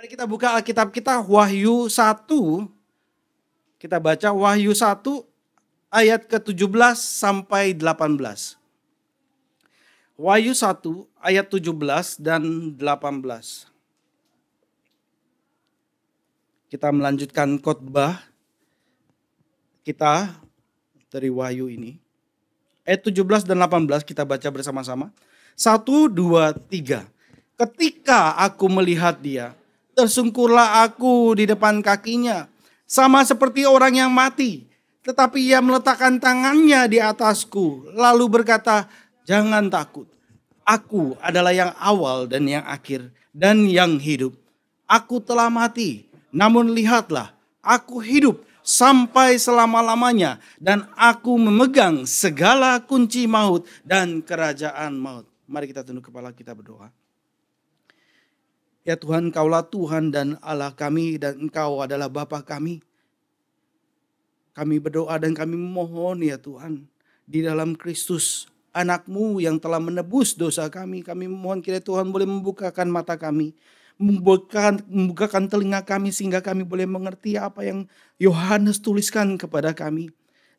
Mari kita buka Alkitab kita Wahyu 1. Kita baca Wahyu 1 ayat ke-17 sampai 18. Wahyu 1 ayat 17 dan 18. Kita melanjutkan khotbah kita dari Wahyu ini. Ayat 17 dan 18 kita baca bersama-sama. 1, 2, 3. Ketika aku melihat dia, tersungkurlah aku di depan kakinya, sama seperti orang yang mati. Tetapi ia meletakkan tangannya di atasku, lalu berkata, jangan takut. Aku adalah yang awal dan yang akhir dan yang hidup. Aku telah mati, namun lihatlah, aku hidup sampai selama-lamanya. Dan aku memegang segala kunci maut dan kerajaan maut. Mari kita tunduk kepala, kita berdoa. Ya Tuhan, Kaulah Tuhan dan Allah kami, dan Engkau adalah Bapa kami. Kami berdoa dan kami memohon ya Tuhan, di dalam Kristus, Anak-Mu yang telah menebus dosa kami. Kami memohon kiranya Tuhan boleh membukakan mata kami, membukakan telinga kami, sehingga kami boleh mengerti apa yang Yohanes tuliskan kepada kami.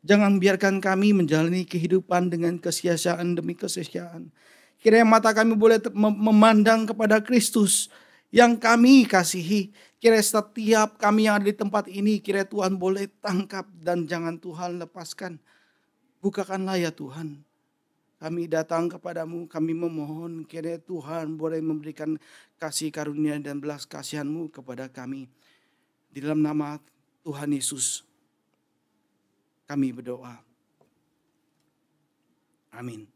Jangan biarkan kami menjalani kehidupan dengan kesia-siaan demi kesia-siaan. Kiranya mata kami boleh memandang kepada Kristus yang kami kasihi. Kiranya setiap kami yang ada di tempat ini, kiranya Tuhan boleh tangkap dan jangan Tuhan lepaskan. Bukakanlah ya Tuhan. Kami datang kepadamu, kami memohon kiranya Tuhan boleh memberikan kasih karunia dan belas kasihan-Mu kepada kami. Di dalam nama Tuhan Yesus kami berdoa. Amin.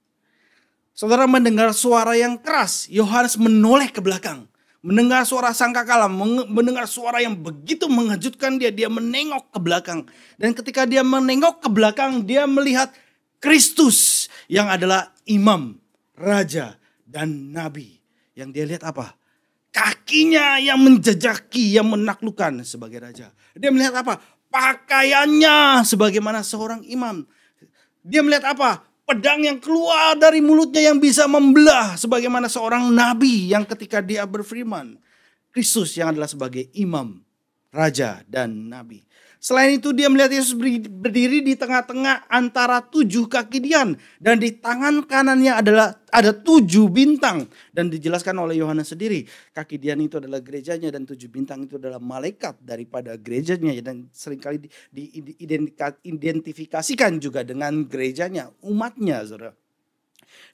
Saudara mendengar suara yang keras, Yohanes menoleh ke belakang. Mendengar suara sangkakala, mendengar suara yang begitu mengejutkan dia. Dia menengok ke belakang. Dan ketika dia menengok ke belakang, dia melihat Kristus yang adalah imam, raja, dan nabi. Yang dia lihat apa? Kakinya yang menjejaki, yang menaklukkan sebagai raja. Dia melihat apa? Pakaiannya sebagaimana seorang imam. Dia melihat apa? Pedang yang keluar dari mulutnya yang bisa membelah sebagaimana seorang nabi yang ketika dia berfirman. Kristus yang adalah sebagai imam, raja, dan nabi. Selain itu dia melihat Yesus berdiri di tengah-tengah antara 7 kaki dian. Dan di tangan kanannya ada 7 bintang. Dan dijelaskan oleh Yohanes sendiri. Kaki dian itu adalah gerejanya dan 7 bintang itu adalah malaikat daripada gerejanya. Dan seringkali diidentifikasikan juga dengan gerejanya, umatnya. Saudara.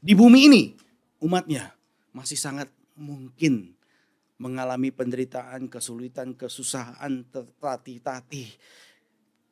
Di bumi ini umatnya masih sangat mungkin mengalami penderitaan, kesulitan, kesusahan, tertatih-tatih.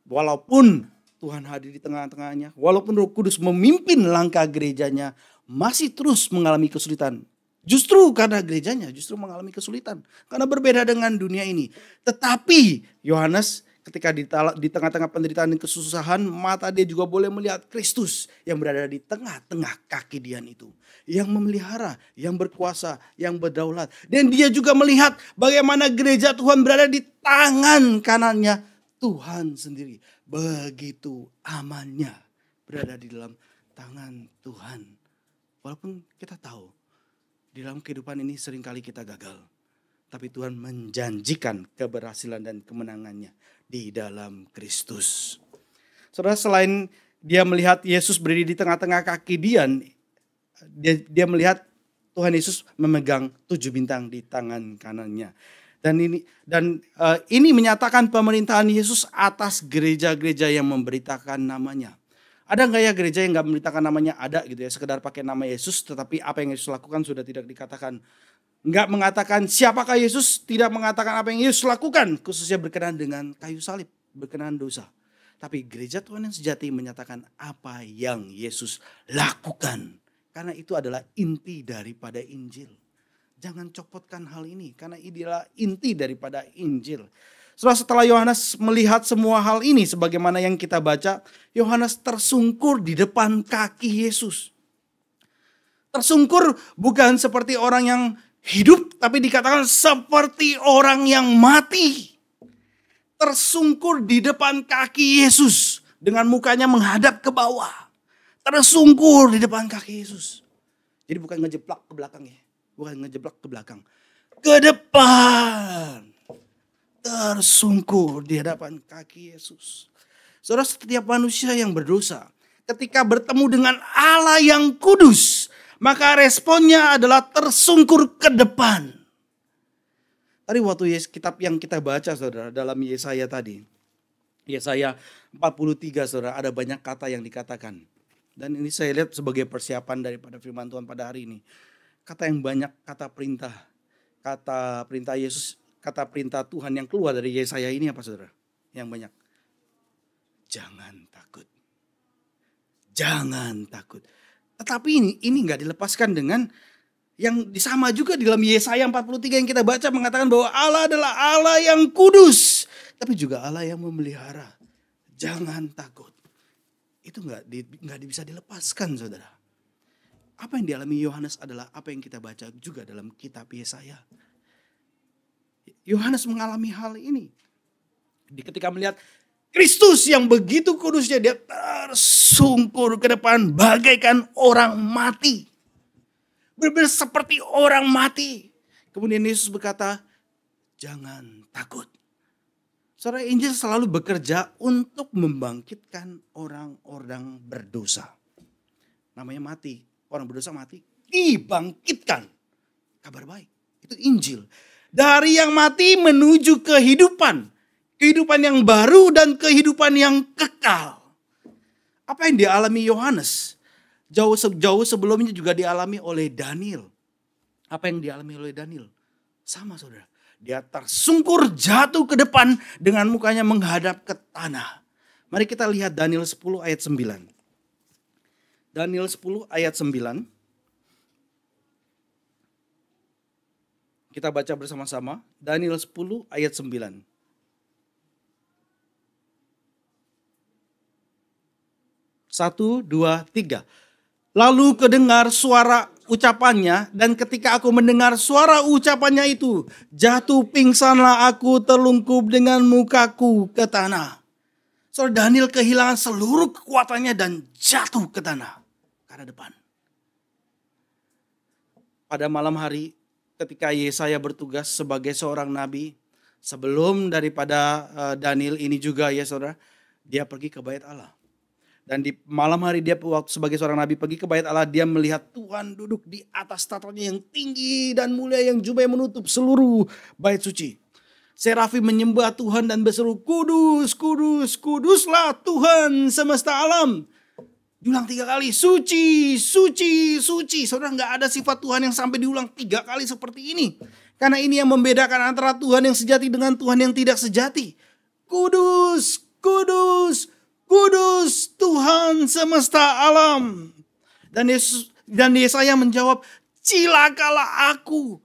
Walaupun Tuhan hadir di tengah-tengahnya, walaupun Roh Kudus memimpin langkah gerejanya, masih terus mengalami kesulitan. Justru karena gerejanya justru mengalami kesulitan. Karena berbeda dengan dunia ini. Tetapi Yohanes ketika di tengah-tengah penderitaan dan kesusahan, mata dia juga boleh melihat Kristus yang berada di tengah-tengah kaki dian itu. Yang memelihara, yang berkuasa, yang berdaulat. Dan dia juga melihat bagaimana gereja Tuhan berada di tangan kanannya Tuhan sendiri. Begitu amannya berada di dalam tangan Tuhan. Walaupun kita tahu di dalam kehidupan ini seringkali kita gagal. Tapi Tuhan menjanjikan keberhasilan dan kemenangannya di dalam Kristus. Saudara, selain dia melihat Yesus berdiri di tengah-tengah kaki dian, dia melihat Tuhan Yesus memegang 7 bintang di tangan kanannya. Dan ini menyatakan pemerintahan Yesus atas gereja-gereja yang memberitakan namanya. Ada nggak ya gereja yang nggak memberitakan namanya? Ada gitu ya, sekedar pakai nama Yesus, tetapi apa yang Yesus lakukan sudah tidak dikatakan. Nggak mengatakan siapakah Yesus, tidak mengatakan apa yang Yesus lakukan, khususnya berkenaan dengan kayu salib, berkenaan dosa. Tapi gereja Tuhan yang sejati menyatakan apa yang Yesus lakukan. Karena itu adalah inti daripada Injil. Jangan copotkan hal ini, karena ini adalah inti daripada Injil. Setelah Yohanes melihat semua hal ini, sebagaimana yang kita baca, Yohanes tersungkur di depan kaki Yesus. Tersungkur bukan seperti orang yang hidup, tapi dikatakan seperti orang yang mati. Tersungkur di depan kaki Yesus dengan mukanya menghadap ke bawah. Tersungkur di depan kaki Yesus. Jadi bukan ngejeblak ke belakang ya. Bukan ngejeblak ke belakang. Ke depan. tersungkur di hadapan kaki Yesus. Saudara, setiap manusia yang berdosa ketika bertemu dengan Allah yang kudus, maka responnya adalah tersungkur ke depan. Tadi waktu kitab yang kita baca saudara dalam Yesaya tadi. Yesaya 43 saudara, ada banyak kata yang dikatakan. Dan ini saya lihat sebagai persiapan daripada firman Tuhan pada hari ini. Kata yang banyak, kata perintah Yesus, kata perintah Tuhan yang keluar dari Yesaya ini apa saudara? Yang banyak. Jangan takut. Jangan takut. Tetapi ini nggak dilepaskan dengan yang sama juga di dalam Yesaya 43 yang kita baca mengatakan bahwa Allah adalah Allah yang kudus. Tapi juga Allah yang memelihara. Jangan takut. Itu nggak bisa dilepaskan saudara. Apa yang dialami Yohanes adalah apa yang kita baca juga dalam kitab Yesaya. Yohanes mengalami hal ini. Ketika melihat Kristus yang begitu kudusnya, dia tersungkur ke depan bagaikan orang mati. Benar-benar seperti orang mati. Kemudian Yesus berkata, jangan takut. Saudara, Injil selalu bekerja untuk membangkitkan orang-orang berdosa. Namanya mati. Orang berdosa mati, dibangkitkan. Kabar baik. Itu Injil. Dari yang mati menuju kehidupan. Kehidupan yang baru dan kehidupan yang kekal. Apa yang dialami Yohanes? Jauh sebelumnya juga dialami oleh Daniel. Apa yang dialami oleh Daniel? Sama saudara. Dia tersungkur jatuh ke depan dengan mukanya menghadap ke tanah. Mari kita lihat Daniel 10 ayat 9. Daniel 10 ayat 9. Kita baca bersama-sama. Daniel 10 ayat 9. Satu, dua, tiga. Lalu kedengar suara ucapannya, dan ketika aku mendengar suara ucapannya itu, jatuh pingsanlah aku terlungkup dengan mukaku ke tanah. Saudara, Daniel kehilangan seluruh kekuatannya dan jatuh ke tanah, ke arah depan. Pada malam hari ketika Yesaya bertugas sebagai seorang nabi, sebelum daripada Daniel ini juga ya saudara, dia pergi ke bait Allah. Dan di malam hari dia waktu sebagai seorang nabi pergi ke bait Allah, dia melihat Tuhan duduk di atas tatanya yang tinggi dan mulia yang jubahnya menutup seluruh bait suci. Serafim menyembah Tuhan dan berseru, kudus, kudus, kuduslah Tuhan semesta alam. Diulang 3 kali, suci, suci, suci. Saudara, gak ada sifat Tuhan yang sampai diulang 3 kali seperti ini. Karena ini yang membedakan antara Tuhan yang sejati dengan Tuhan yang tidak sejati. Kudus, kudus, kudus Tuhan semesta alam. Dan Yesaya menjawab, cilakalah aku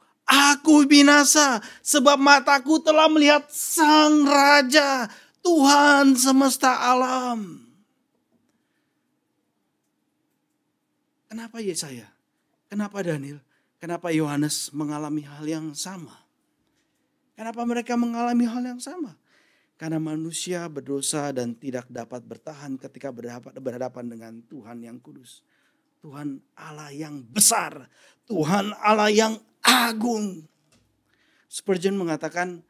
binasa, sebab mataku telah melihat Sang Raja, Tuhan semesta alam. Kenapa Yesaya? Kenapa Daniel? Kenapa Yohanes mengalami hal yang sama? Kenapa mereka mengalami hal yang sama? Karena manusia berdosa dan tidak dapat bertahan ketika berhadapan dengan Tuhan yang kudus. Tuhan Allah yang besar. Tuhan Allah yang agung. Spurgeon mengatakan,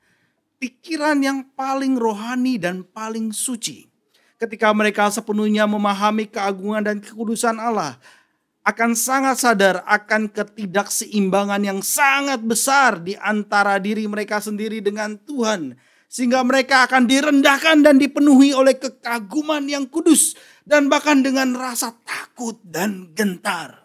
pikiran yang paling rohani dan paling suci, ketika mereka sepenuhnya memahami keagungan dan kekudusan Allah, akan sangat sadar akan ketidakseimbangan yang sangat besar di antara diri mereka sendiri dengan Tuhan. Sehingga mereka akan direndahkan dan dipenuhi oleh kekaguman yang kudus. Dan bahkan dengan rasa takut dan gentar.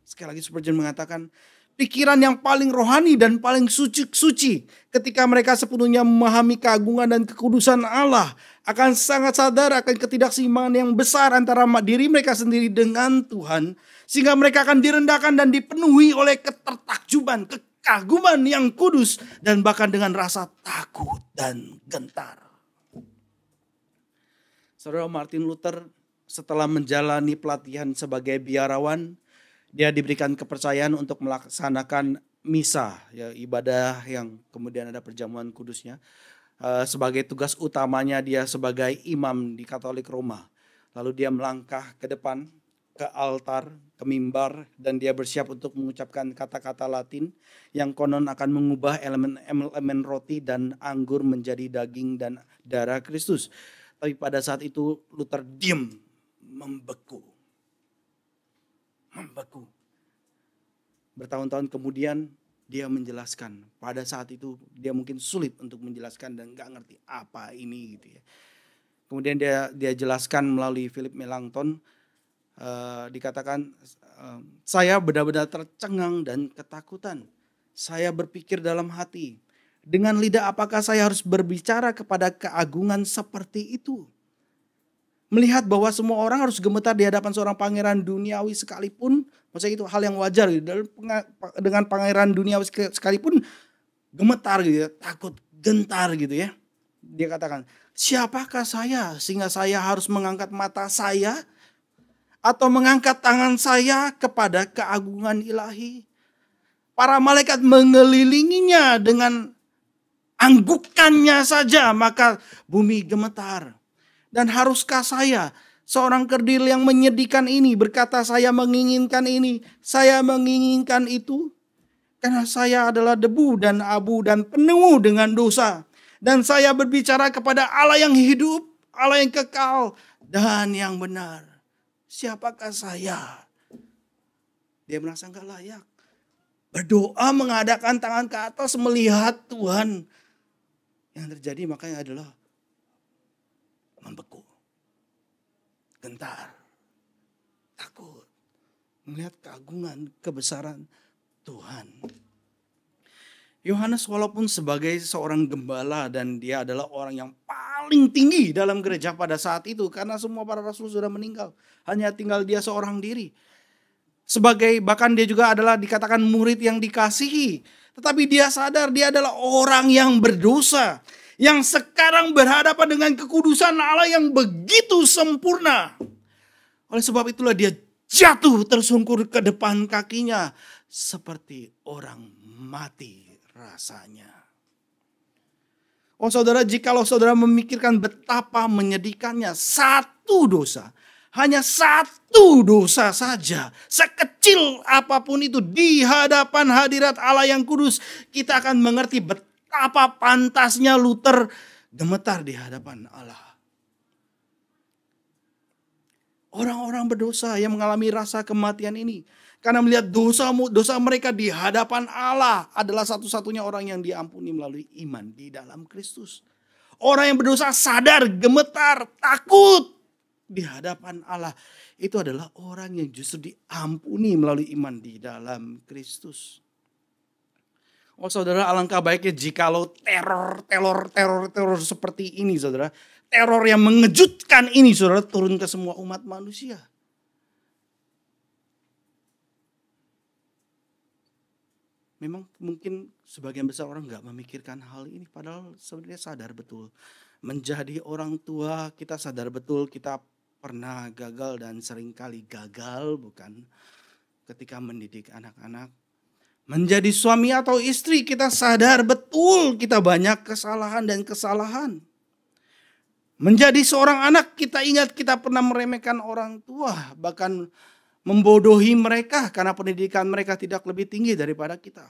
Sekali lagi Spurgeon mengatakan, pikiran yang paling rohani dan paling suci ketika mereka sepenuhnya memahami keagungan dan kekudusan Allah, akan sangat sadar akan ketidakseimbangan yang besar antara diri mereka sendiri dengan Tuhan. Sehingga mereka akan direndahkan dan dipenuhi oleh ketertakjuban, kekaguman yang kudus, dan bahkan dengan rasa takut dan gentar. Saudara, Martin Luther setelah menjalani pelatihan sebagai biarawan, dia diberikan kepercayaan untuk melaksanakan misa, ya, ibadah yang kemudian ada perjamuan kudusnya. Sebagai tugas utamanya dia sebagai imam di Katolik Roma. Lalu dia melangkah ke depan ke altar, ke mimbar, dan dia bersiap untuk mengucapkan kata-kata Latin yang konon akan mengubah elemen roti dan anggur menjadi daging dan darah Kristus. Tapi pada saat itu Luther diam, membeku. Bertahun-tahun kemudian dia menjelaskan. Pada saat itu dia mungkin sulit untuk menjelaskan dan gak ngerti apa ini gitu ya. Kemudian dia jelaskan melalui Philip Melanchthon, dikatakan, saya benar-benar tercengang dan ketakutan. Saya berpikir dalam hati, dengan lidah apakah saya harus berbicara kepada keagungan seperti itu? Melihat bahwa semua orang harus gemetar di hadapan seorang pangeran duniawi sekalipun, maksudnya itu hal yang wajar gitu. Dengan pangeran duniawi sekalipun gemetar gitu ya, takut, gentar gitu ya. Dia katakan, siapakah saya sehingga saya harus mengangkat mata saya atau mengangkat tangan saya kepada keagungan ilahi? Para malaikat mengelilinginya dengan anggukannya saja, maka bumi gemetar. Dan haruskah saya, seorang kerdil yang menyedihkan ini, berkata saya menginginkan ini, saya menginginkan itu? Karena saya adalah debu dan abu dan penuh dengan dosa. Dan saya berbicara kepada Allah yang hidup, Allah yang kekal dan yang benar. Siapakah saya? Dia merasa enggak layak. Berdoa mengadakan tangan ke atas melihat Tuhan. Yang terjadi makanya adalah membeku, gentar, takut, melihat keagungan, kebesaran Tuhan. Yohanes walaupun sebagai seorang gembala dan dia adalah orang yang paling tinggi dalam gereja pada saat itu, karena semua para rasul sudah meninggal, hanya tinggal dia seorang diri. Bahkan dia juga adalah dikatakan murid yang dikasihi, tetapi dia sadar dia adalah orang yang berdosa, yang sekarang berhadapan dengan kekudusan Allah yang begitu sempurna. Oleh sebab itulah dia jatuh tersungkur ke depan kakinya seperti orang mati rasanya. Oh saudara, jikalau saudara memikirkan betapa menyedihkannya satu dosa, hanya satu dosa saja, sekecil apapun itu di hadapan hadirat Allah yang kudus, kita akan mengerti betapa pantasnya Luther gemetar di hadapan Allah. Orang-orang berdosa yang mengalami rasa kematian ini, karena melihat dosa mereka di hadapan Allah, adalah satu-satunya orang yang diampuni melalui iman di dalam Kristus. Orang yang berdosa sadar, gemetar, takut di hadapan Allah. Itu adalah orang yang justru diampuni melalui iman di dalam Kristus. Oh saudara, alangkah baiknya jikalau teror seperti ini saudara. Teror yang mengejutkan ini saudara turun ke semua umat manusia. Memang mungkin sebagian besar orang gak memikirkan hal ini. Padahal sebenarnya sadar betul. Menjadi orang tua kita sadar betul kita pernah gagal dan seringkali gagal bukan? Ketika mendidik anak-anak. Menjadi suami atau istri kita sadar betul kita banyak kesalahan dan kesalahan. Menjadi seorang anak kita ingat kita pernah meremehkan orang tua. Bahkan membodohi mereka karena pendidikan mereka tidak lebih tinggi daripada kita.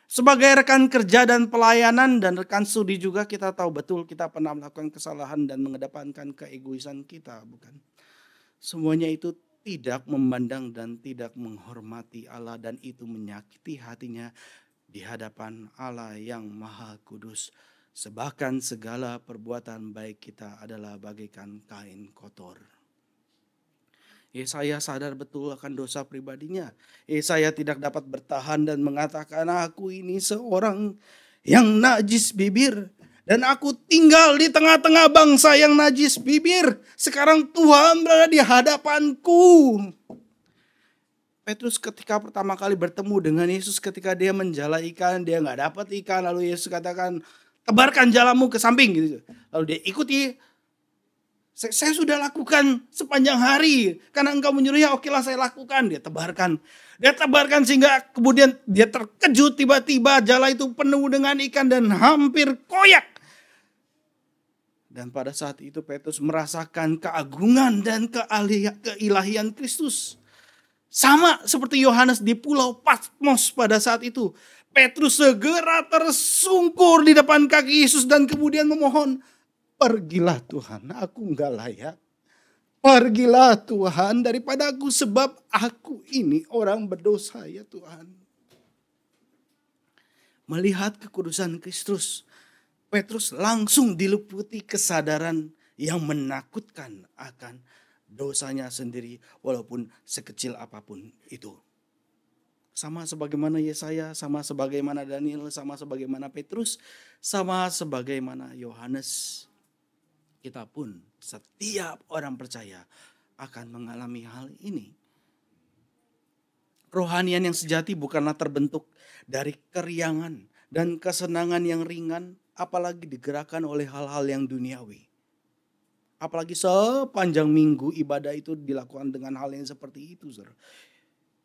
Sebagai rekan kerja dan pelayanan dan rekan studi juga kita tahu betul kita pernah melakukan kesalahan dan mengedepankan keegoisan kita, bukan? Semuanya itu tidak memandang dan tidak menghormati Allah dan itu menyakiti hatinya di hadapan Allah yang Maha Kudus. Sebahkan segala perbuatan baik kita adalah bagaikan kain kotor. Yesaya sadar betul akan dosa pribadinya. Yesaya tidak dapat bertahan dan mengatakan aku ini seorang yang najis bibir. Dan aku tinggal di tengah-tengah bangsa yang najis bibir. Sekarang Tuhan berada di hadapanku. Petrus ketika pertama kali bertemu dengan Yesus ketika dia menjala ikan. Dia gak dapat ikan. Lalu Yesus katakan tebarkan jalamu ke samping. Gitu. Lalu dia ikuti. Saya sudah lakukan sepanjang hari. Karena engkau menyuruh ya okelah saya lakukan. Dia tebarkan. Dia tebarkan sehingga kemudian dia terkejut tiba-tiba jala itu penuh dengan ikan dan hampir koyak. Dan pada saat itu Petrus merasakan keagungan dan keilahian Kristus. Sama seperti Yohanes di Pulau Patmos pada saat itu. Petrus segera tersungkur di depan kaki Yesus dan kemudian memohon, "Pergilah Tuhan, aku enggak layak. Pergilah Tuhan daripada aku, sebab aku ini orang berdosa ya Tuhan." Melihat kekudusan Kristus, Petrus langsung diliputi kesadaran yang menakutkan akan dosanya sendiri walaupun sekecil apapun itu. Sama sebagaimana Yesaya, sama sebagaimana Daniel, sama sebagaimana Petrus, sama sebagaimana Yohanes. Kita pun, setiap orang percaya akan mengalami hal ini. Kerohanian yang sejati bukanlah terbentuk dari keriangan dan kesenangan yang ringan, apalagi digerakkan oleh hal-hal yang duniawi. Apalagi sepanjang minggu ibadah itu dilakukan dengan hal yang seperti itu. Saudara.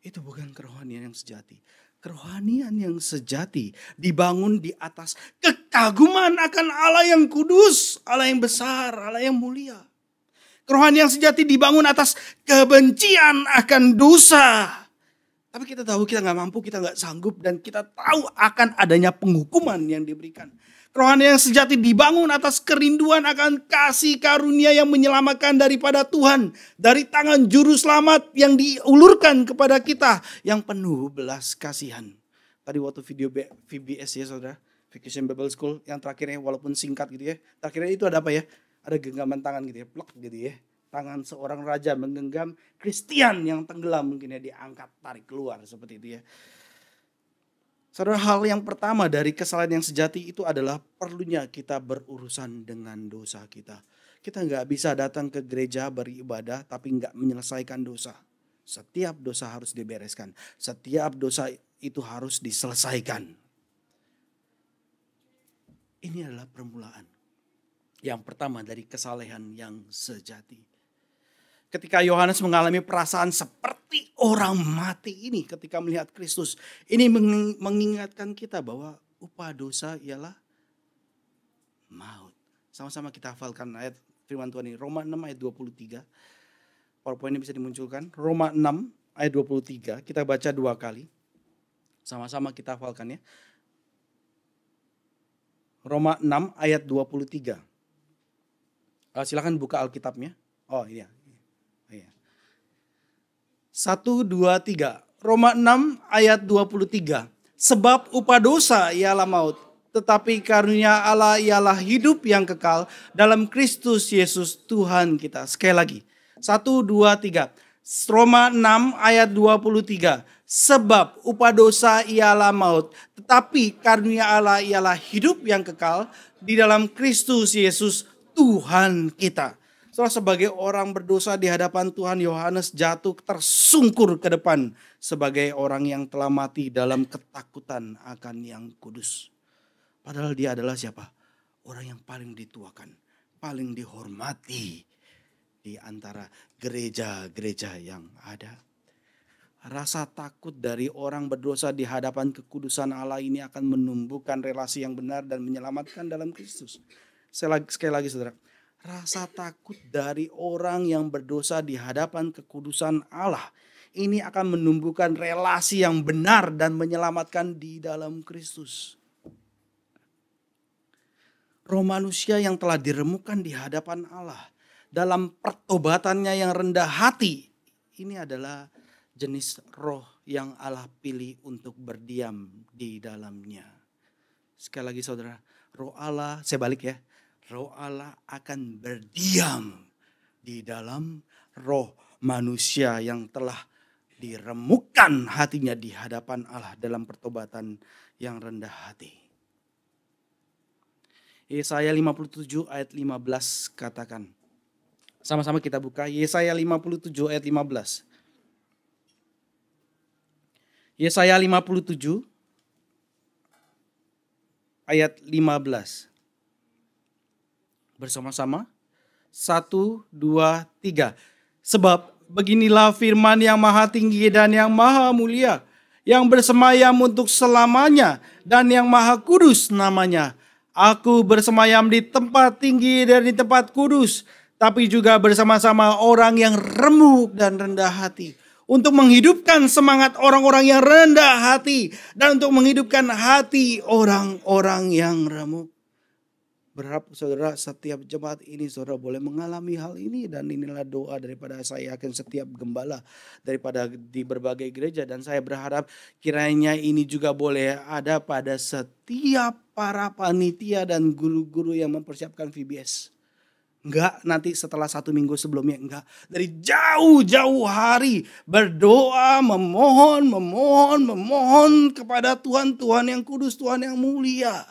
Itu bukan kerohanian yang sejati. Kerohanian yang sejati dibangun di atas kekaguman akan Allah yang kudus, Allah yang besar, Allah yang mulia. Kerohanian yang sejati dibangun atas kebencian akan dosa. Tapi kita tahu kita gak mampu, kita gak sanggup, dan kita tahu akan adanya penghukuman yang diberikan. Kerohanian yang sejati dibangun atas kerinduan akan kasih karunia yang menyelamatkan daripada Tuhan. Dari tangan juru selamat yang diulurkan kepada kita yang penuh belas kasihan. Tadi waktu video VBS ya saudara, Vacation Bible School yang terakhirnya walaupun singkat gitu ya. Terakhirnya itu ada apa ya? Ada genggaman tangan gitu ya, plak gitu ya. Tangan seorang raja menggenggam Kristian yang tenggelam mungkin ya, diangkat tarik keluar seperti itu ya. Saudara, hal yang pertama dari kesalahan yang sejati itu adalah perlunya kita berurusan dengan dosa kita. Kita nggak bisa datang ke gereja beribadah tapi nggak menyelesaikan dosa. Setiap dosa harus dibereskan. Setiap dosa itu harus diselesaikan. Ini adalah permulaan. Yang pertama dari kesalehan yang sejati. Ketika Yohanes mengalami perasaan seperti orang mati ini ketika melihat Kristus. Ini mengingatkan kita bahwa upah dosa ialah maut. Sama-sama kita hafalkan ayat firman Tuhan ini. Roma 6 ayat 23. PowerPoint ini bisa dimunculkan. Roma 6 ayat 23. Kita baca 2 kali. Sama-sama kita hafalkan ya. Roma 6 ayat 23. Silakan buka Alkitabnya. Oh iya. 1, 2, 3. Roma 6 ayat 23. Sebab upah dosa ialah maut, tetapi karunia Allah ialah hidup yang kekal dalam Kristus Yesus Tuhan kita. Sekali lagi. 1, 2, 3. Roma 6 ayat 23. Sebab upah dosa ialah maut, tetapi karunia Allah ialah hidup yang kekal di dalam Kristus Yesus Tuhan kita. Sebagai orang berdosa di hadapan Tuhan, Yohanes jatuh tersungkur ke depan sebagai orang yang telah mati dalam ketakutan akan yang kudus. Padahal dia adalah siapa? Orang yang paling dituakan, paling dihormati di antara gereja-gereja yang ada. Rasa takut dari orang berdosa di hadapan kekudusan Allah ini akan menumbuhkan relasi yang benar dan menyelamatkan dalam Kristus. Sekali lagi saudara. Rasa takut dari orang yang berdosa di hadapan kekudusan Allah ini akan menumbuhkan relasi yang benar dan menyelamatkan di dalam Kristus. Roh manusia yang telah diremukkan di hadapan Allah dalam pertobatannya yang rendah hati, ini adalah jenis roh yang Allah pilih untuk berdiam di dalamnya. Sekali lagi saudara, roh Allah, saya balik ya. Roh Allah akan berdiam di dalam roh manusia yang telah diremukkan hatinya di hadapan Allah dalam pertobatan yang rendah hati. Yesaya 57 ayat 15 katakan. Sama-sama kita buka Yesaya 57 ayat 15. Yesaya 57 ayat 15. Bersama-sama. 1, 2, 3. Sebab beginilah firman yang maha tinggi dan yang maha mulia, yang bersemayam untuk selamanya dan yang maha kudus namanya. Aku bersemayam di tempat tinggi dan di tempat kudus, tapi juga bersama-sama orang yang remuk dan rendah hati. Untuk menghidupkan semangat orang-orang yang rendah hati dan untuk menghidupkan hati orang-orang yang remuk. Berharap saudara setiap jemaat ini saudara boleh mengalami hal ini, dan inilah doa daripada saya akan setiap gembala daripada di berbagai gereja, dan saya berharap kiranya ini juga boleh ada pada setiap para panitia dan guru-guru yang mempersiapkan VBS. Enggak nanti setelah 1 minggu sebelumnya, enggak. Dari jauh-jauh hari berdoa, memohon kepada Tuhan, Tuhan yang kudus, Tuhan yang mulia.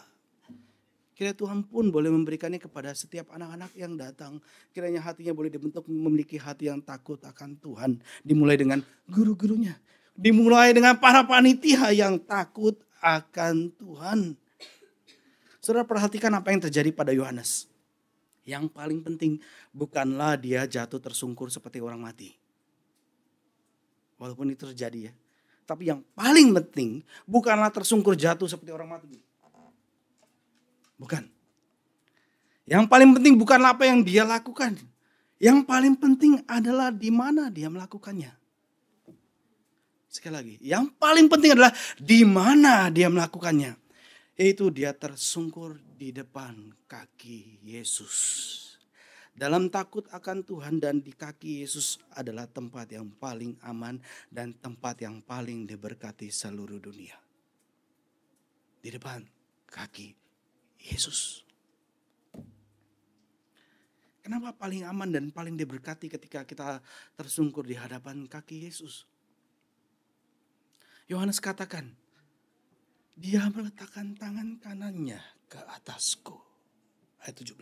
Kiranya Tuhan pun boleh memberikannya kepada setiap anak-anak yang datang. Kiranya hatinya boleh dibentuk memiliki hati yang takut akan Tuhan. Dimulai dengan guru-gurunya. Dimulai dengan para panitia yang takut akan Tuhan. Saudara perhatikan apa yang terjadi pada Yohanes. Yang paling penting bukanlah dia jatuh tersungkur seperti orang mati. Walaupun itu terjadi ya. Tapi yang paling penting bukanlah tersungkur jatuh seperti orang mati. Bukan. Yang paling penting bukanlah apa yang dia lakukan. Yang paling penting adalah di mana dia melakukannya. Sekali lagi, yang paling penting adalah di mana dia melakukannya. Yaitu dia tersungkur di depan kaki Yesus. Dalam takut akan Tuhan dan di kaki Yesus adalah tempat yang paling aman dan tempat yang paling diberkati seluruh dunia. Di depan kaki Yesus. Kenapa paling aman dan paling diberkati ketika kita tersungkur di hadapan kaki Yesus? Yohanes katakan, dia meletakkan tangan kanannya ke atasku. Ayat 17.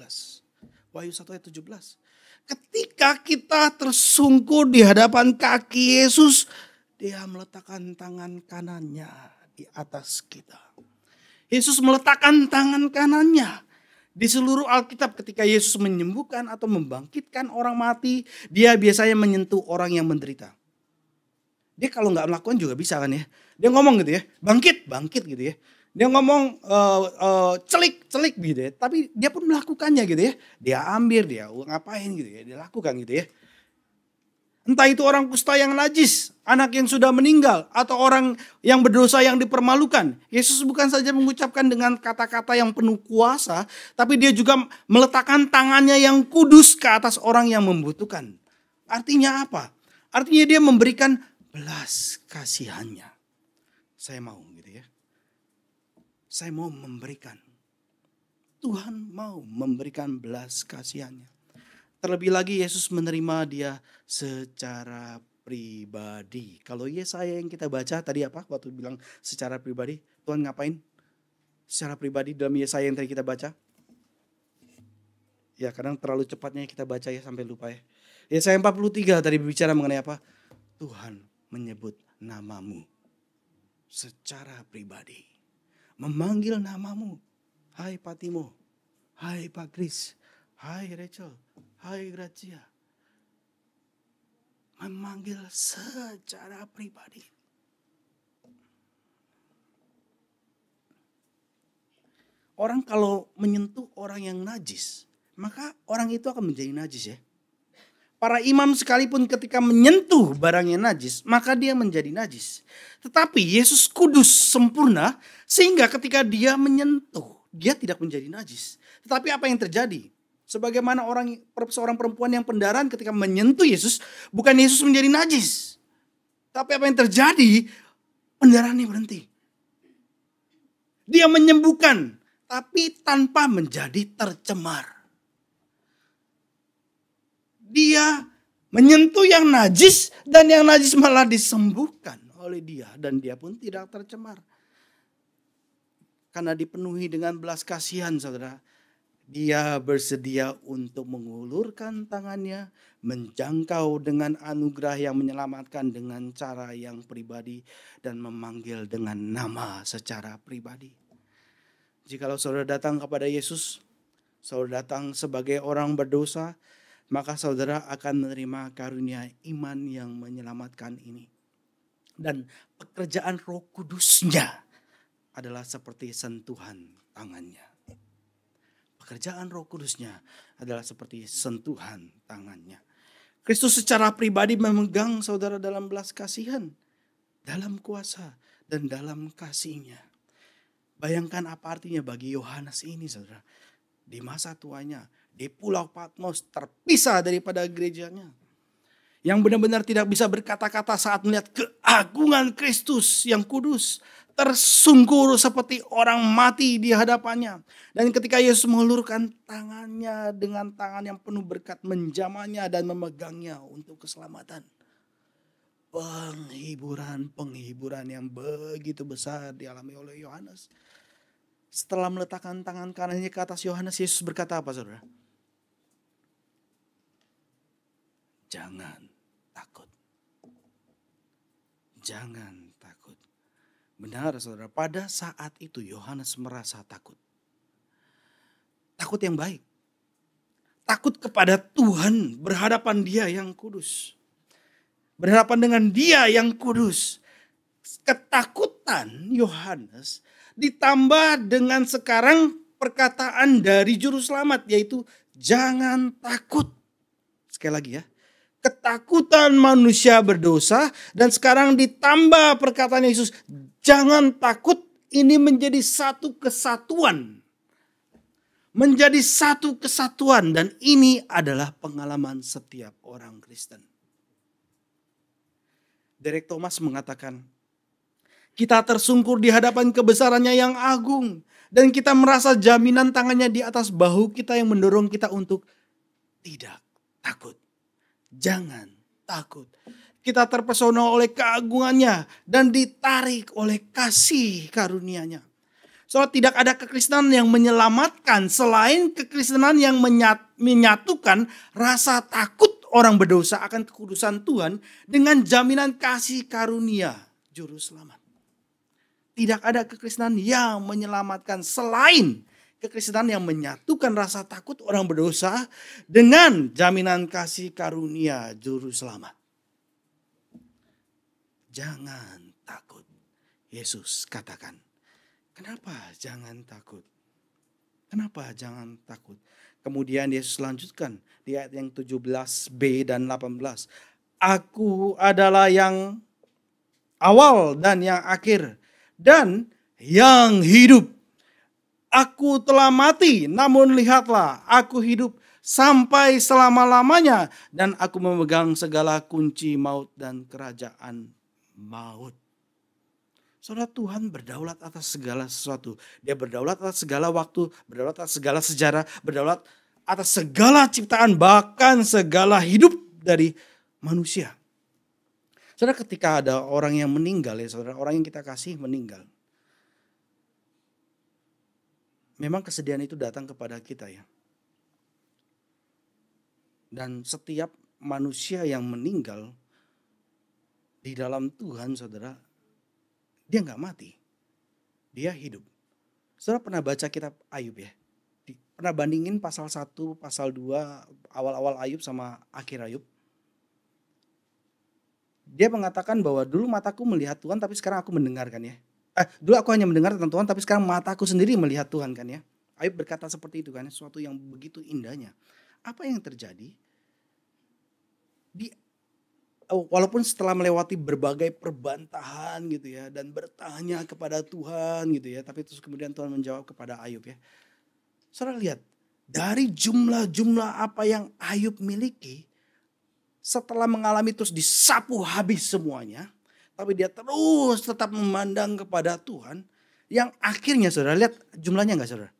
Wahyu 1 ayat 17. Ketika kita tersungkur di hadapan kaki Yesus, dia meletakkan tangan kanannya di atas kita. Yesus meletakkan tangan kanannya. Di seluruh Alkitab ketika Yesus menyembuhkan atau membangkitkan orang mati, dia biasanya menyentuh orang yang menderita. Dia kalau nggak melakukan juga bisa kan ya. Dia ngomong gitu ya, bangkit gitu ya. Dia ngomong celik gitu ya. Tapi dia pun melakukannya gitu ya. Dia ambil, dia ngapain gitu ya. Dia lakukan gitu ya. Entah itu orang kusta yang najis, anak yang sudah meninggal, atau orang yang berdosa yang dipermalukan. Yesus bukan saja mengucapkan dengan kata-kata yang penuh kuasa, tapi dia juga meletakkan tangannya yang kudus ke atas orang yang membutuhkan. Artinya apa? Artinya dia memberikan belas kasihannya. Saya mau gitu ya. Saya mau memberikan. Tuhan mau memberikan belas kasihannya. Terlebih lagi Yesus menerima dia secara pribadi. Kalau Yesaya yang kita baca tadi apa? Waktu bilang secara pribadi. Tuhan ngapain? Secara pribadi dalam Yesaya yang tadi kita baca. Ya kadang terlalu cepatnya kita baca ya sampai lupa ya. Yesaya 43 tadi berbicara mengenai apa? Tuhan menyebut namamu secara pribadi. Memanggil namamu. Hai Patimo. Hai Pak Kris. Hai Rachel. Hai Gracia. Memanggil secara pribadi. Orang kalau menyentuh orang yang najis, maka orang itu akan menjadi najis ya. Para imam sekalipun ketika menyentuh barang yang najis, maka dia menjadi najis. Tetapi Yesus kudus sempurna, sehingga ketika dia menyentuh, dia tidak menjadi najis. Tetapi apa yang terjadi? Sebagaimana seorang perempuan yang pendaran ketika menyentuh Yesus, bukan Yesus menjadi najis. Tapi apa yang terjadi? Pendarahannya berhenti. Dia menyembuhkan, tapi tanpa menjadi tercemar. Dia menyentuh yang najis dan yang najis malah disembuhkan oleh dia. Dan dia pun tidak tercemar. Karena dipenuhi dengan belas kasihan saudara. Dia bersedia untuk mengulurkan tangannya, menjangkau dengan anugerah yang menyelamatkan dengan cara yang pribadi dan memanggil dengan nama secara pribadi. Jikalau saudara datang kepada Yesus, saudara datang sebagai orang berdosa, maka saudara akan menerima karunia iman yang menyelamatkan ini. Dan pekerjaan Roh Kudusnya adalah seperti sentuhan tangannya. pekerjaan Roh Kudusnya adalah seperti sentuhan tangannya. Kristus secara pribadi memegang saudara dalam belas kasihan, dalam kuasa dan dalam kasih-Nya. Bayangkan apa artinya bagi Yohanes ini, saudara. Di masa tuanya, di Pulau Patmos, terpisah daripada gerejanya. Yang benar-benar tidak bisa berkata-kata saat melihat keagungan Kristus yang kudus. Tersungkur seperti orang mati di hadapannya. Dan ketika Yesus mengulurkan tangannya dengan tangan yang penuh berkat, menjamahnya dan memegangnya untuk keselamatan. Penghiburan yang begitu besar dialami oleh Yohanes. Setelah meletakkan tangan kanannya ke atas Yohanes, Yesus berkata apa, saudara? Jangan takut. Jangan takut. Benar, saudara, pada saat itu Yohanes merasa takut. Takut yang baik. Takut kepada Tuhan, berhadapan Dia yang kudus. Berhadapan dengan Dia yang kudus. Ketakutan Yohanes ditambah dengan sekarang perkataan dari juru selamat, yaitu jangan takut. Sekali lagi ya. Ketakutan manusia berdosa dan sekarang ditambah perkataan Yesus, jangan takut. Ini menjadi satu kesatuan. Menjadi satu kesatuan, dan ini adalah pengalaman setiap orang Kristen. Derek Thomas mengatakan, kita tersungkur di hadapan kebesarannya yang agung. Dan kita merasa jaminan tangannya di atas bahu kita yang mendorong kita untuk tidak takut. Jangan takut. Kita terpesona oleh keagungannya dan ditarik oleh kasih karunia-Nya. Soalnya tidak ada kekristenan yang menyelamatkan selain kekristenan yang menyatukan rasa takut orang berdosa akan kekudusan Tuhan dengan jaminan kasih karunia juru selamat. Tidak ada kekristenan yang menyelamatkan selain kekristenan yang menyatukan rasa takut orang berdosa dengan jaminan kasih karunia juru selamat. Jangan takut. Yesus katakan, kenapa jangan takut? Kenapa jangan takut? Kemudian Yesus lanjutkan di ayat yang 17b dan 18. Aku adalah yang awal dan yang akhir dan yang hidup. Aku telah mati, namun lihatlah aku hidup sampai selama-lamanya. Dan aku memegang segala kunci maut dan kerajaan maut. Saudara, Tuhan berdaulat atas segala sesuatu. Dia berdaulat atas segala waktu, berdaulat atas segala sejarah, berdaulat atas segala ciptaan, bahkan segala hidup dari manusia. Saudara, ketika ada orang yang meninggal, ya saudara, orang yang kita kasih meninggal. Memang kesedihan itu datang kepada kita ya. Dan setiap manusia yang meninggal di dalam Tuhan, saudara, dia nggak mati. Dia hidup. Saudara pernah baca kitab Ayub ya? Pernah bandingin pasal 1, pasal 2, awal-awal Ayub sama akhir Ayub? Dia mengatakan bahwa dulu mataku melihat Tuhan tapi sekarang aku mendengarkan ya. Dulu aku hanya mendengar tentang Tuhan tapi sekarang mataku sendiri melihat Tuhan kan ya. Ayub berkata seperti itu kan, sesuatu yang begitu indahnya. Apa yang terjadi? Walaupun setelah melewati berbagai perbantahan gitu ya dan bertanya kepada Tuhan gitu ya, tapi terus kemudian Tuhan menjawab kepada Ayub ya. Saudara lihat, dari jumlah-jumlah apa yang Ayub miliki, setelah mengalami terus disapu habis semuanya, tapi dia terus tetap memandang kepada Tuhan, yang akhirnya saudara lihat jumlahnya enggak saudara?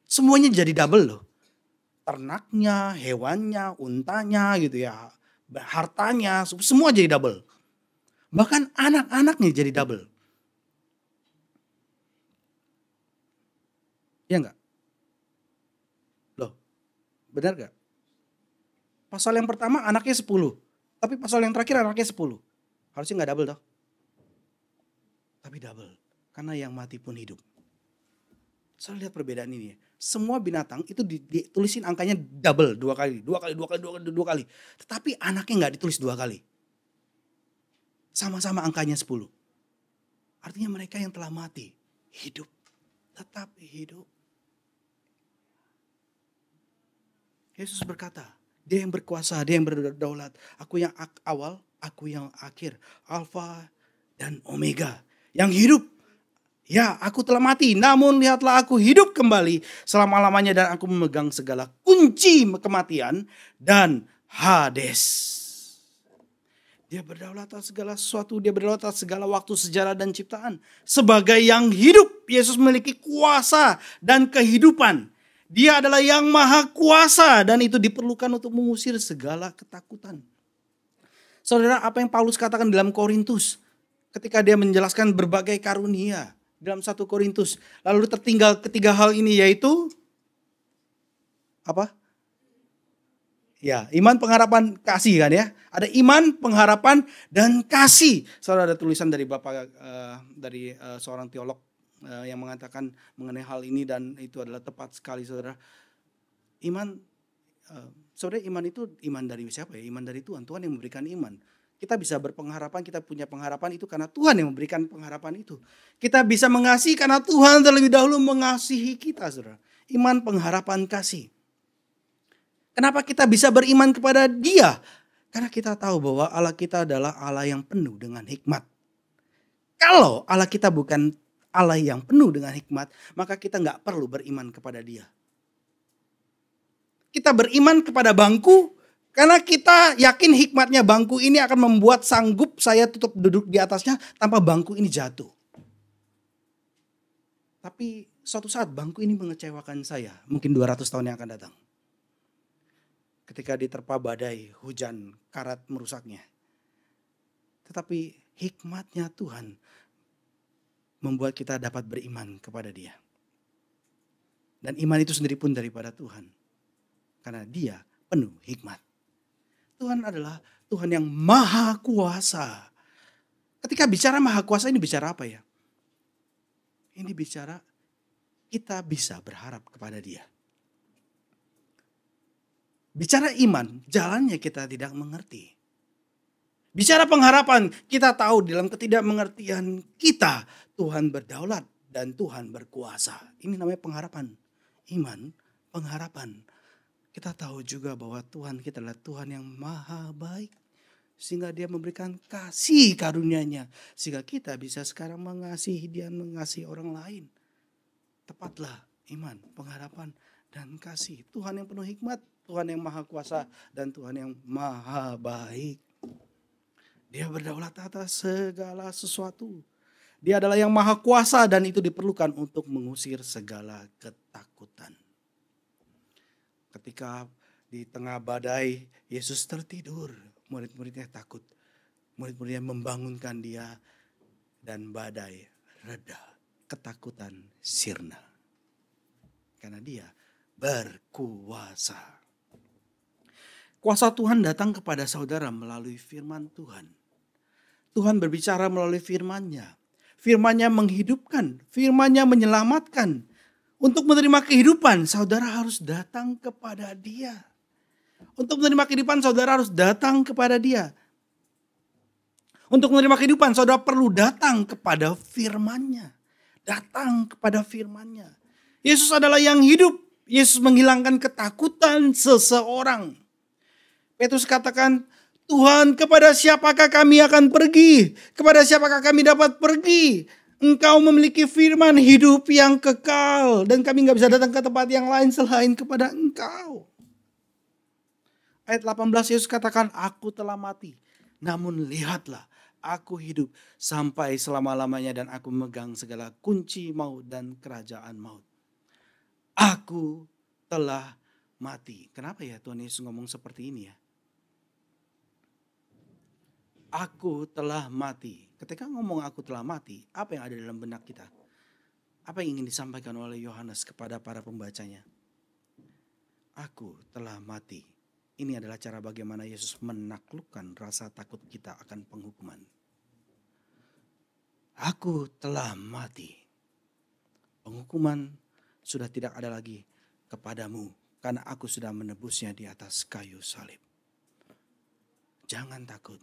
Semuanya jadi double loh. Ternaknya, hewannya, untanya gitu ya, hartanya, semua jadi double. Bahkan anak-anaknya jadi double. Ya enggak? Loh, benar enggak? Pasal yang pertama anaknya 10. Tapi pasal yang terakhir anaknya 10. Harusnya enggak double toh. Tapi double. Karena yang mati pun hidup. Saya lihat perbedaan ini ya. Semua binatang itu ditulisin angkanya double 2 kali. 2 kali, 2 kali, 2 kali, 2 kali. Tetapi anaknya enggak ditulis 2 kali. Sama-sama angkanya 10. Artinya mereka yang telah mati hidup. Tetap hidup. Yesus berkata, dia yang berkuasa, dia yang berdaulat. Aku yang awal, aku yang akhir. Alfa dan Omega. Yang hidup. Ya, aku telah mati, namun lihatlah aku hidup kembali selama-lamanya dan aku memegang segala kunci kematian dan Hades. Dia berdaulat atas segala sesuatu, dia berdaulat atas segala waktu, sejarah dan ciptaan. Sebagai yang hidup, Yesus memiliki kuasa dan kehidupan. Dia adalah yang maha kuasa dan itu diperlukan untuk mengusir segala ketakutan. Saudara, apa yang Paulus katakan dalam Korintus ketika dia menjelaskan berbagai karunia dalam 1 Korintus. Lalu tertinggal ketiga hal ini yaitu apa? Ya, iman, pengharapan, kasih kan ya. Ada iman, pengharapan, dan kasih. Saudara, ada tulisan dari seorang teolog yang mengatakan mengenai hal ini dan itu adalah tepat sekali, saudara. Saudara, iman itu iman dari siapa ya? Iman dari Tuhan. Tuhan yang memberikan iman. Kita bisa berpengharapan, kita punya pengharapan itu karena Tuhan yang memberikan pengharapan itu. Kita bisa mengasihi karena Tuhan terlebih dahulu mengasihi kita, saudara. Iman, pengharapan, kasih. Kenapa kita bisa beriman kepada Dia? Karena kita tahu bahwa Allah kita adalah Allah yang penuh dengan hikmat. Kalau Allah kita bukan Allah yang penuh dengan hikmat, maka kita nggak perlu beriman kepada Dia. Kita beriman kepada bangku karena kita yakin hikmatnya bangku ini akan membuat sanggup saya tutup duduk di atasnya tanpa bangku ini jatuh. Tapi suatu saat bangku ini mengecewakan saya, mungkin 200 tahun yang akan datang. Ketika diterpa badai, hujan, karat merusaknya. Tetapi hikmatnya Tuhan membuat kita dapat beriman kepada Dia. Dan iman itu sendiri pun daripada Tuhan. Karena Dia penuh hikmat. Tuhan adalah Tuhan yang maha kuasa. Ketika bicara maha kuasa ini bicara apa ya? Ini bicara kita bisa berharap kepada Dia. Bicara iman, jalannya kita tidak mengerti. Bicara pengharapan, kita tahu dalam ketidakmengertian kita, Tuhan berdaulat dan Tuhan berkuasa. Ini namanya pengharapan. Iman, pengharapan. Kita tahu juga bahwa Tuhan kita adalah Tuhan yang maha baik. Sehingga Dia memberikan kasih karunia-Nya. Sehingga kita bisa sekarang mengasihi Dia, mengasihi orang lain. Tepatlah iman, pengharapan, dan kasih. Tuhan yang penuh hikmat. Tuhan yang maha kuasa dan Tuhan yang maha baik. Dia berdaulat atas segala sesuatu. Dia adalah yang maha kuasa dan itu diperlukan untuk mengusir segala ketakutan. Ketika di tengah badai Yesus tertidur, murid-muridnya takut. Murid-muridnya membangunkan Dia dan badai reda, ketakutan sirna. Karena Dia berkuasa. Kuasa Tuhan datang kepada saudara melalui firman Tuhan. Tuhan berbicara melalui firman-Nya. Firman-Nya menghidupkan, firman-Nya menyelamatkan. Untuk menerima kehidupan, saudara harus datang kepada Dia. Untuk menerima kehidupan, saudara harus datang kepada Dia. Untuk menerima kehidupan, saudara perlu datang kepada firman-Nya. Datang kepada firman-Nya. Yesus adalah yang hidup. Yesus menghilangkan ketakutan seseorang. Petrus katakan, Tuhan, kepada siapakah kami akan pergi? Kepada siapakah kami dapat pergi? Engkau memiliki firman hidup yang kekal. Dan kami gak bisa datang ke tempat yang lain selain kepada Engkau. Ayat 18 Yesus katakan, aku telah mati. Namun lihatlah, aku hidup sampai selama-lamanya dan aku memegang segala kunci maut dan kerajaan maut. Aku telah mati. Kenapa ya Tuhan Yesus ngomong seperti ini ya? Aku telah mati. Ketika ngomong aku telah mati, apa yang ada dalam benak kita? Apa yang ingin disampaikan oleh Yohanes kepada para pembacanya? Aku telah mati. Ini adalah cara bagaimana Yesus menaklukkan rasa takut kita akan penghukuman. Aku telah mati. Penghukuman sudah tidak ada lagi kepadamu karena aku sudah menebusnya di atas kayu salib. Jangan takut.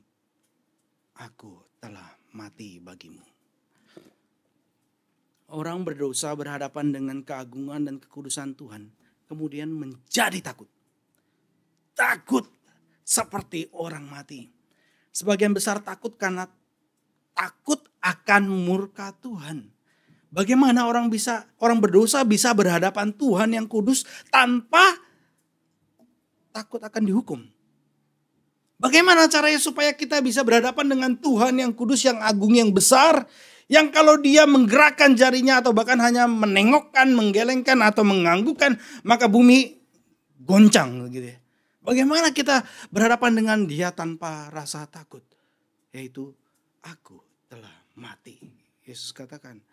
Aku telah mati bagimu. Orang berdosa berhadapan dengan keagungan dan kekudusan Tuhan, kemudian menjadi takut. takut seperti orang mati. Sebagian besar takut karena takut akan murka Tuhan. Bagaimana orang berdosa bisa berhadapan Tuhan yang kudus tanpa takut akan dihukum? Bagaimana caranya supaya kita bisa berhadapan dengan Tuhan yang kudus, yang agung, yang besar, yang kalau dia menggerakkan jarinya atau bahkan hanya menengokkan, menggelengkan atau menganggukkan, maka bumi goncang gitu ya. Bagaimana kita berhadapan dengan dia tanpa rasa takut? Yaitu aku telah mati. Yesus katakan,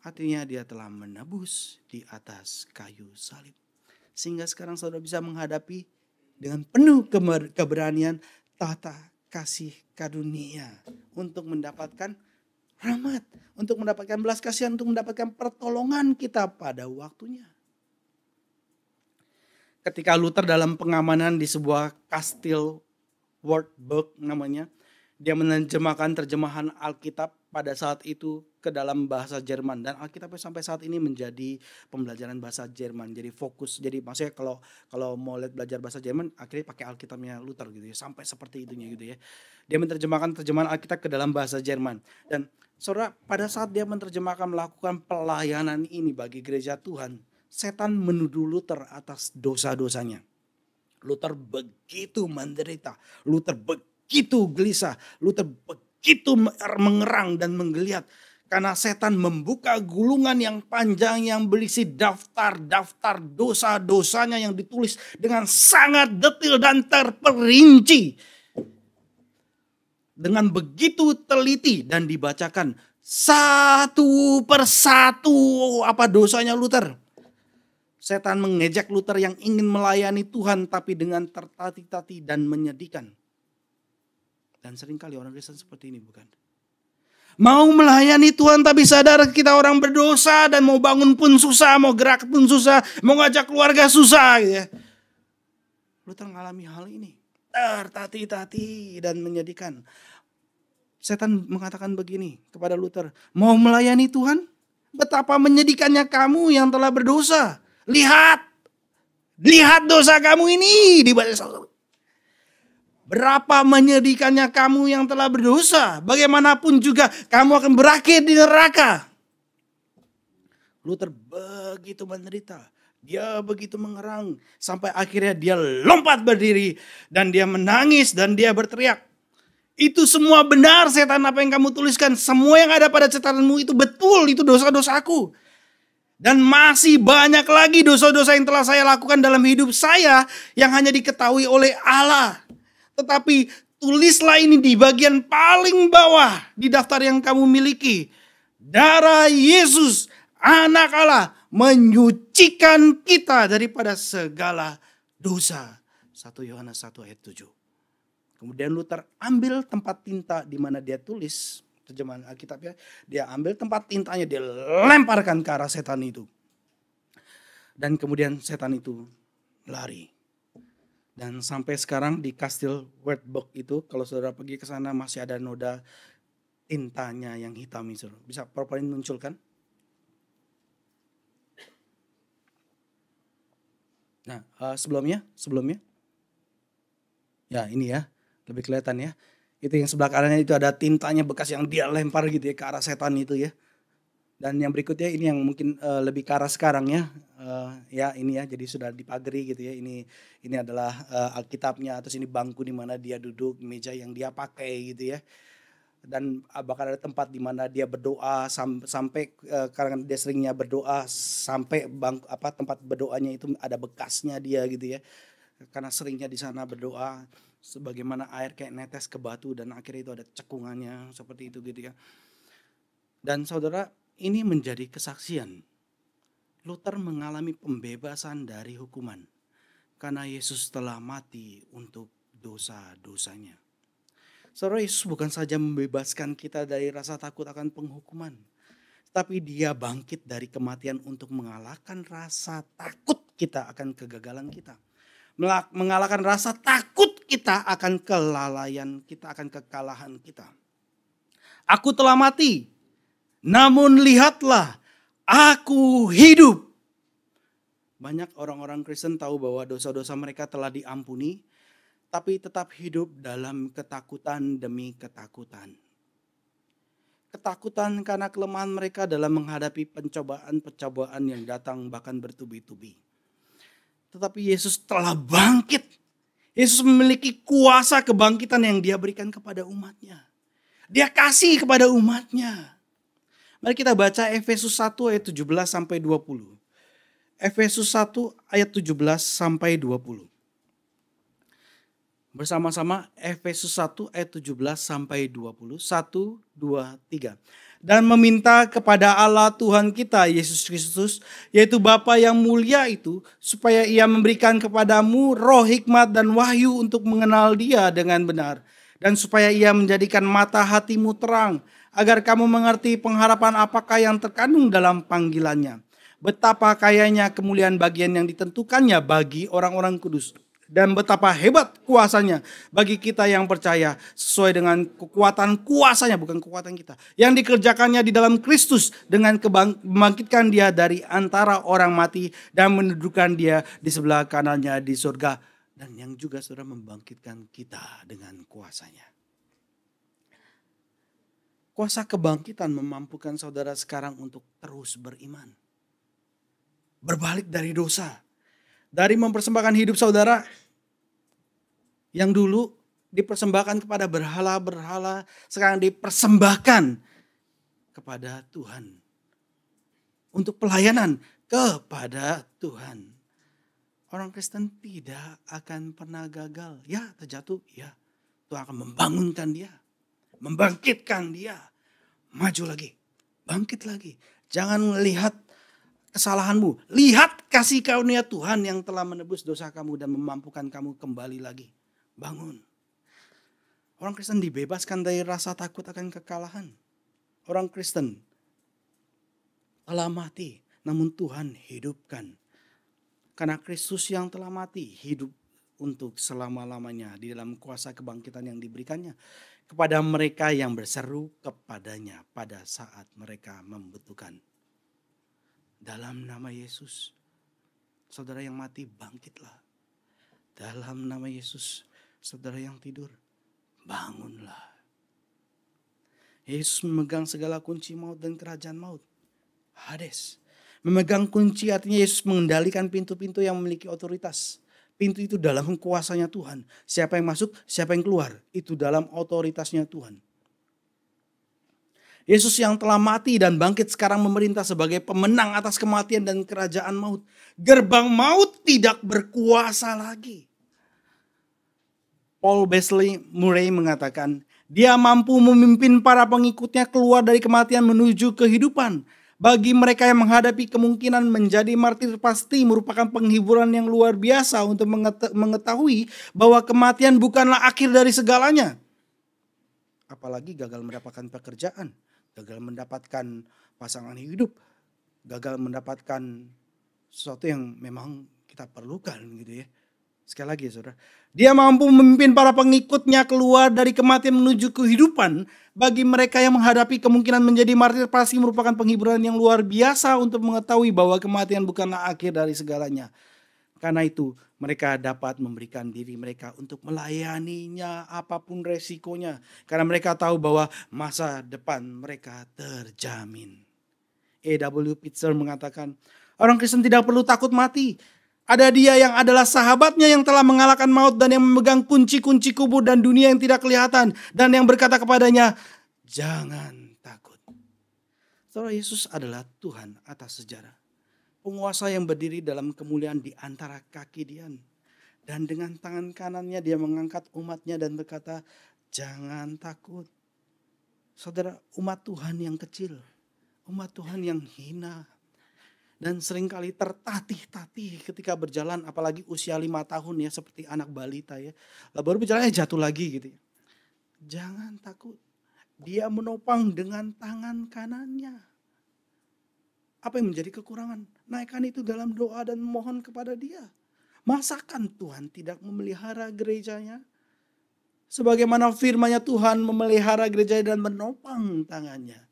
artinya dia telah menebus di atas kayu salib. Sehingga sekarang saudara bisa menghadapi dengan penuh keberanian tahta kasih karunia untuk mendapatkan rahmat, untuk mendapatkan belas kasihan, untuk mendapatkan pertolongan kita pada waktunya. Ketika Luther dalam pengamanan di sebuah kastil Wartburg namanya, dia menerjemahkan terjemahan Alkitab pada saat itu ke dalam bahasa Jerman, dan Alkitab sampai saat ini menjadi pembelajaran bahasa Jerman. Jadi fokus, jadi maksudnya kalau mau belajar bahasa Jerman akhirnya pakai Alkitabnya Luther gitu ya, sampai seperti itunya gitu ya. Dia menerjemahkan terjemahan Alkitab ke dalam bahasa Jerman, dan saudara pada saat dia menerjemahkan melakukan pelayanan ini bagi gereja Tuhan, setan menuduh Luther atas dosa-dosanya. Luther begitu menderita, Luther begitu gelisah, Luther begitu mengerang dan menggeliat. Karena setan membuka gulungan yang panjang yang berisi daftar-daftar dosa-dosanya yang ditulis dengan sangat detail dan terperinci. Dengan begitu teliti dan dibacakan satu persatu apa dosanya Luther. Setan mengejek Luther yang ingin melayani Tuhan tapi dengan tertati-tati dan menyedihkan. Dan seringkali orang Kristen seperti ini, bukan? Mau melayani Tuhan tapi sadar kita orang berdosa dan mau bangun pun susah, mau gerak pun susah, mau ngajak keluarga susah gitu ya. Luther mengalami hal ini. Tertati-tati dan menyedihkan. Setan mengatakan begini kepada Luther, mau melayani Tuhan? Betapa menyedihkannya kamu yang telah berdosa. Lihat dosa kamu ini di balik salib. Berapa menyedihkannya kamu yang telah berdosa. Bagaimanapun juga kamu akan berakhir di neraka. Luther begitu menderita. Dia begitu mengerang. Sampai akhirnya dia lompat berdiri. Dan dia menangis dan dia berteriak. Itu semua benar setan apa yang kamu tuliskan. Semua yang ada pada catatanmu itu betul. Itu dosa-dosaku. Dan masih banyak lagi dosa-dosa yang telah saya lakukan dalam hidup saya. Yang hanya diketahui oleh Allah. Tetapi tulislah ini di bagian paling bawah di daftar yang kamu miliki. Darah Yesus, anak Allah, menyucikan kita daripada segala dosa. 1 Yohanes 1 ayat 7. Kemudian Luther ambil tempat tinta di mana dia tulis terjemahan Alkitabnya. Dia ambil tempat tintanya, dia lemparkan ke arah setan itu. Dan kemudian setan itu lari. Dan sampai sekarang di kastil Wartburg itu, kalau saudara pergi ke sana masih ada noda tintanya yang hitam itu. Bisa PowerPoint munculkan? Nah, sebelumnya. Ya, ini ya. Lebih kelihatan ya. Itu yang sebelah kanannya itu ada tintanya bekas yang dia lempar gitu ya ke arah setan itu ya. Dan yang berikutnya ini yang mungkin lebih ke arah sekarang ya. Ya ini ya, jadi sudah dipagari gitu ya. Ini adalah Alkitabnya, terus ini bangku di mana dia duduk, meja yang dia pakai gitu ya. Dan bahkan ada tempat di mana dia berdoa sampai karena dia seringnya berdoa sampai tempat berdoanya itu ada bekasnya dia gitu ya. Karena seringnya di sana berdoa sebagaimana air kayak netes ke batu dan akhirnya itu ada cekungannya seperti itu gitu ya. Dan saudara, ini menjadi kesaksian. Luther mengalami pembebasan dari hukuman karena Yesus telah mati untuk dosa-dosanya. Saudara, Yesus bukan saja membebaskan kita dari rasa takut akan penghukuman, tapi dia bangkit dari kematian untuk mengalahkan rasa takut kita akan kegagalan kita. Mengalahkan rasa takut kita akan kelalaian kita, akan kekalahan kita. Aku telah mati, namun lihatlah, aku hidup. Banyak orang-orang Kristen tahu bahwa dosa-dosa mereka telah diampuni. tapi tetap hidup dalam ketakutan demi ketakutan. Ketakutan karena kelemahan mereka dalam menghadapi pencobaan-pencobaan yang datang bahkan bertubi-tubi. Tetapi Yesus telah bangkit. Yesus memiliki kuasa kebangkitan yang dia berikan kepada umatnya. Dia kasih kepada umatnya. Mari kita baca Efesus 1 ayat 17 sampai 20. Efesus 1 ayat 17 sampai 20. Bersama-sama Efesus 1 ayat 17 sampai 20. 1, 2, 3. Dan meminta kepada Allah Tuhan kita Yesus Kristus, yaitu Bapa yang mulia itu, supaya ia memberikan kepadamu roh hikmat dan wahyu untuk mengenal dia dengan benar. Dan supaya ia menjadikan mata hatimu terang, agar kamu mengerti pengharapan apakah yang terkandung dalam panggilannya. Betapa kayanya kemuliaan bagian yang ditentukannya bagi orang-orang kudus. Dan betapa hebat kuasanya bagi kita yang percaya sesuai dengan kekuatan kuasanya, bukan kekuatan kita. Yang dikerjakannya di dalam Kristus dengan membangkitkan dia dari antara orang mati dan mendudukan dia di sebelah kanannya di surga. Dan yang juga sudah membangkitkan kita dengan kuasanya. Kuasa kebangkitan memampukan saudara sekarang untuk terus beriman. Berbalik dari dosa. Dari mempersembahkan hidup saudara yang dulu dipersembahkan kepada berhala-berhala, sekarang dipersembahkan kepada Tuhan. Untuk pelayanan kepada Tuhan. Orang Kristen tidak akan pernah gagal. Ya, terjatuh, ya. Tuhan akan membangunkan dia, membangkitkan dia. Maju lagi, bangkit lagi. Jangan melihat kesalahanmu. Lihat kasih karunia Tuhan yang telah menebus dosa kamu dan memampukan kamu kembali lagi. Bangun. Orang Kristen dibebaskan dari rasa takut akan kekalahan. Orang Kristen telah mati, namun Tuhan hidupkan. Karena Kristus yang telah mati hidup untuk selama-lamanya di dalam kuasa kebangkitan yang diberikannya kepada mereka yang berseru kepadanya pada saat mereka membutuhkan. Dalam nama Yesus, saudara yang mati bangkitlah. Dalam nama Yesus, saudara yang tidur bangunlah. Yesus memegang segala kunci maut dan kerajaan maut. Hades. Memegang kunci artinya Yesus mengendalikan pintu-pintu yang memiliki otoritas. Pintu itu dalam kuasanya Tuhan. Siapa yang masuk, siapa yang keluar. Itu dalam otoritasnya Tuhan. Yesus yang telah mati dan bangkit sekarang memerintah sebagai pemenang atas kematian dan kerajaan maut. Gerbang maut tidak berkuasa lagi. Paul Wesley Murray mengatakan, dia mampu memimpin para pengikutnya keluar dari kematian menuju kehidupan. Bagi mereka yang menghadapi kemungkinan menjadi martir pasti merupakan penghiburan yang luar biasa untuk mengetahui bahwa kematian bukanlah akhir dari segalanya. Apalagi gagal mendapatkan pekerjaan, gagal mendapatkan pasangan hidup, gagal mendapatkan sesuatu yang memang kita perlukan gitu ya. Sekali lagi saudara, dia mampu memimpin para pengikutnya keluar dari kematian menuju kehidupan. Bagi mereka yang menghadapi kemungkinan menjadi martir pasti merupakan penghiburan yang luar biasa untuk mengetahui bahwa kematian bukanlah akhir dari segalanya. Karena itu mereka dapat memberikan diri mereka untuk melayaninya apapun resikonya. Karena mereka tahu bahwa masa depan mereka terjamin. A.W. Pitzer mengatakan, orang Kristen tidak perlu takut mati. Ada dia yang adalah sahabatnya yang telah mengalahkan maut dan yang memegang kunci-kunci kubur dan dunia yang tidak kelihatan. Dan yang berkata kepadanya, jangan takut. Saudara, Yesus adalah Tuhan atas sejarah. Penguasa yang berdiri dalam kemuliaan di antara kaki dia. Dan dengan tangan kanannya dia mengangkat umatnya dan berkata, jangan takut. Saudara, umat Tuhan yang kecil. Umat Tuhan yang hina. Dan seringkali tertatih-tatih ketika berjalan, apalagi usia 5 tahun ya, seperti anak balita ya. Lalu baru berjalan jatuh lagi gitu ya. Jangan takut. Dia menopang dengan tangan kanannya. Apa yang menjadi kekurangan? Naikkan itu dalam doa dan mohon kepada dia. Masakan Tuhan tidak memelihara gerejanya? Sebagaimana firman-Nya Tuhan memelihara gereja dan menopang tangannya.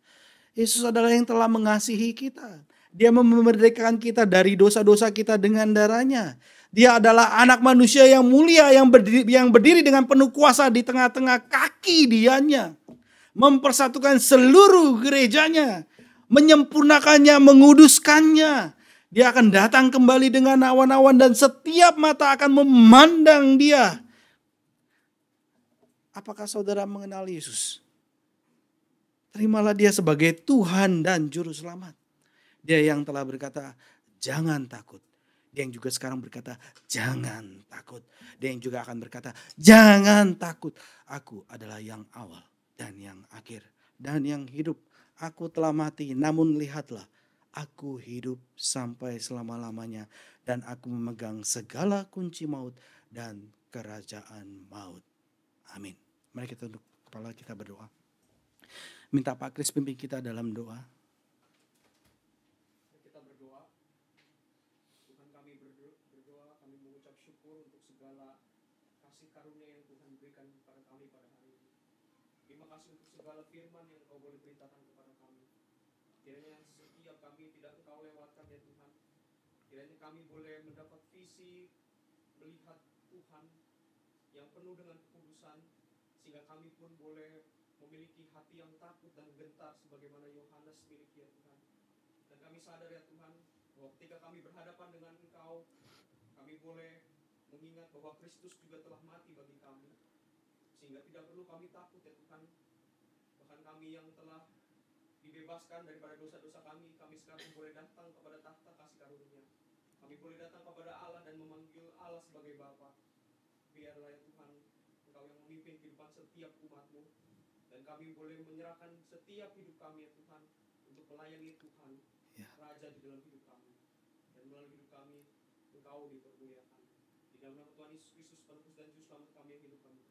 Yesus adalah yang telah mengasihi kita. Dia memerdekakan kita dari dosa-dosa kita dengan darahnya. Dia adalah anak manusia yang mulia yang berdiri dengan penuh kuasa di tengah-tengah kaki dianya. Mempersatukan seluruh gerejanya, menyempurnakannya, menguduskannya. Dia akan datang kembali dengan awan-awan dan setiap mata akan memandang dia. Apakah saudara mengenal Yesus? Terimalah dia sebagai Tuhan dan Juru Selamat. Dia yang telah berkata, jangan takut. Dia yang juga sekarang berkata, jangan takut. Dia yang juga akan berkata, jangan takut. Aku adalah yang awal dan yang akhir dan yang hidup. Aku telah mati, namun lihatlah, aku hidup sampai selama-lamanya. Dan aku memegang segala kunci maut dan kerajaan maut. Amin. Mari kita tunduk kepala, kita berdoa. Minta Pak Kris pimpin kita dalam doa. Kita berdoa. Tuhan, kami berdoa, kami mengucap syukur untuk segala kasih karunia yang Tuhan berikan kepada kami pada hari ini. Terima kasih untuk segala firman yang Engkau boleh beritakan kepada kami. Kiranya setiap kami tidak Engkau lewatkan ya Tuhan. Kiranya kami boleh mendapat visi melihat Tuhan yang penuh dengan kekudusan, sehingga kami pun boleh memiliki hati yang takut dan gentar sebagaimana Yohanes miliki ya Tuhan. Dan kami sadar ya Tuhan, bahwa ketika kami berhadapan dengan Engkau, kami boleh mengingat bahwa Kristus juga telah mati bagi kami, sehingga tidak perlu kami takut ya Tuhan. Bahkan kami yang telah dibebaskan daripada dosa-dosa kami sekarang boleh datang kepada tahta kasih karunia. Kami boleh datang kepada Allah dan memanggil Allah sebagai Bapa. Biarlah ya Tuhan, Engkau yang memimpin kehidupan setiap umat-Mu, dan kami boleh menyerahkan setiap hidup kami ya Tuhan, untuk melayani Tuhan, Raja di dalam hidup kami. Dan melalui hidup kami, Engkau dipermuliakan. Di dalam nama Tuhan Yesus Kristus, Penebus dan Juru Selamat kami yang hidup kami.